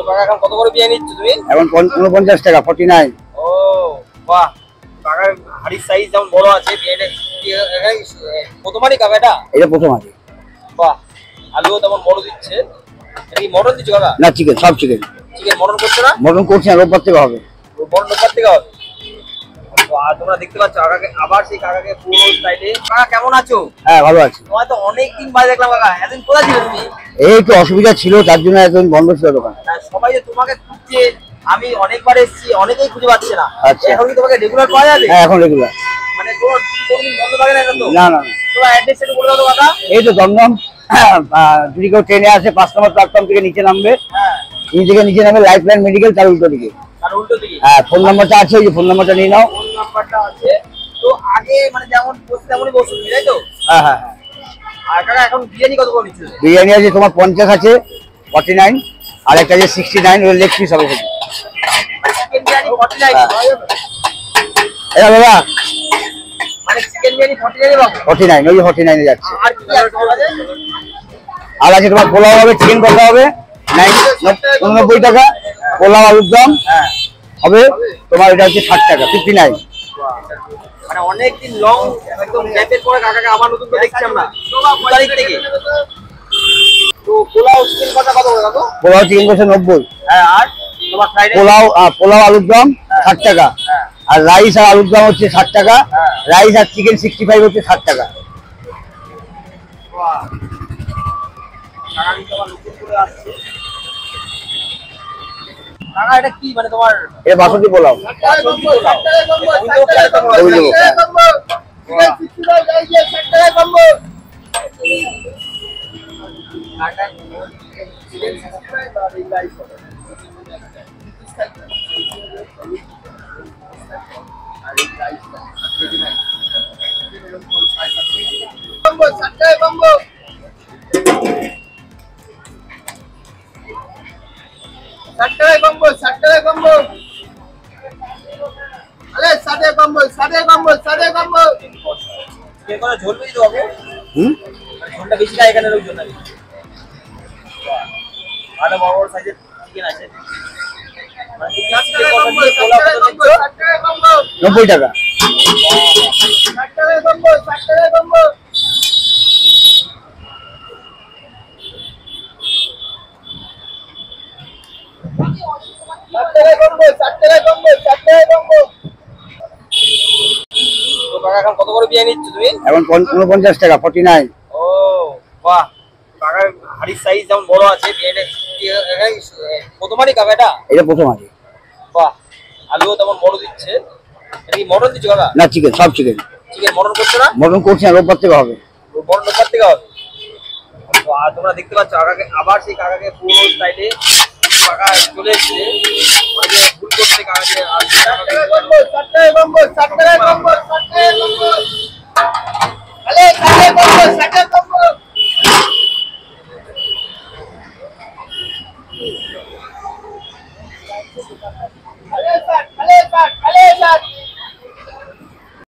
কাকা এখন কত করে বিরিয়ানি নিচ্ছ তুমি? এখন 49 টাকা 49। ও বাহ, কাকার হাড়ির সাইজ যেমন বড় আছে, বিরিয়ানি প্রথমারই কাকা এটা? এটা প্রথমারই। বাহ, আলুও তেমন বড় দিচ্ছে। এটা কি মটন দিচ্ছ কাকা? না, চিকেন, সব চিকেন। চিকেন মটন করছে না? মটন করছি না, রোববার থেকে হবে। মটন রোববার থেকে হবে। আর তোমরা দেখতে পাচ্ছ কাকাকে, আবার সেই কাকাকে পুরো স্টাইলে। কাকা কেমন আছো? হ্যাঁ, ভালো আছি। তোমার তো অনেকদিন বাদে দেখলাম কাকা, এতদিন কোথায় ছিলে তুমি? এই তো অসুবিধা ছিল, তার জন্য একদিন বন্ধ ছিল দোকান। সবাই যে তোমাকে খুঁজছে, আমি অনেকবার এসেছি, অনেকেই খুঁজে পাচ্ছে না। আচ্ছা। এখন কি তোমাকে রেগুলার পাওয়া যাবে? হ্যাঁ, এখন রেগুলার। মানে তোমার কোনদিন বন্ধ থাকে না তো? না না। তোমার অ্যাড্রেস একটু বলে দাও কাকা। এই তো দমদম, যদি কেউ ট্রেনে আসে 5 নম্বর প্ল্যাটফর্ম থেকে নিচে নামবে। হ্যাঁ, নিচে নামবে লাইফলাইন মেডিকেল, তার উল্টো দিকে। আর উল্টো দিকে। হ্যাঁ, ফোন নাম্বারটা আছে, ওই যে ফোন নাম্বারটা নিয়ে নাও। ফোন নাম্বারটা আছে তো। আগে মানে যেমন বসে তেমনই বসে, তাই তো? হ্যাঁ হ্যাঁ। আর কাকা এখন বিরিয়ানি কত করে নিচ্ছে? বিরিয়ানি আছে তোমার 50 আছে 49, আর একটা আছে 69, ওই লেগ পিস হবে। চিকেন বিরিয়ানি 49। এটা দাদা মানে চিকেন বিরিয়ানি 49 বাবু। 49, ওই 49 এ যাচ্ছে। আর কি আছে তোমাদের? আর আছে তোমার পোলাও হবে, চিকেন কষা হবে 89 টাকা, পোলাও আলুর দম হবে তোমার, এটা হচ্ছে 60 টাকা 59। মানে অনেকদিন লং একদম গ্যাপের পরে কাকাকে আবার নতুন করে দেখছি আমরা 2 তারিখ থেকে। তো পোলাও চিকেন কষা কত করে দাদু? পোলাও চিকেন কষা 90। হ্যাঁ, আর তোমার ফ্রাইড রাইস? পোলাও আলুর দম 60 টাকা, আর রাইস আর আলুর দম হচ্ছে 60 টাকা, রাইস আর চিকেন 65 হচ্ছে 60 টাকা। বাহ, কাকা কিন্তু আবার নতুন করে আসছে। কাকা এটা কি মানে তোমার? এটা বাসন্তী পোলাও। ঝোল বেশি দেবো? ঝোলটা বেশি খায় এখানে লোকজন নাকি? ভালো বড় বড় সাইজের চিকেন আছে। 90 টাকা। তো কাকা এখন কত করে বিরিয়ানি নিচ্ছ তুমি? এখন 49 টাকা 49। ও বাহ, কাকার হাড়ির সাইজ যেমন বড় আছে, বিরিয়ানি প্রথমারই কাকা এটা? এটা প্রথমারই। বাহ, আলুও তেমন বড় দিচ্ছে। এটা কি মটন দিচ্ছ কাকা? না, চিকেন, সব চিকেন। চিকেন মটন করছে না? মটন করছি না, রোববার থেকে হবে। মটন রোববার থেকে হবে। আর তোমরা দেখতে পাচ্ছ কাকাকে, আবার সেই কাকাকে পুরো স্টাইলে কাকা চলে এসেছে। ভুল করছে কাকাকে।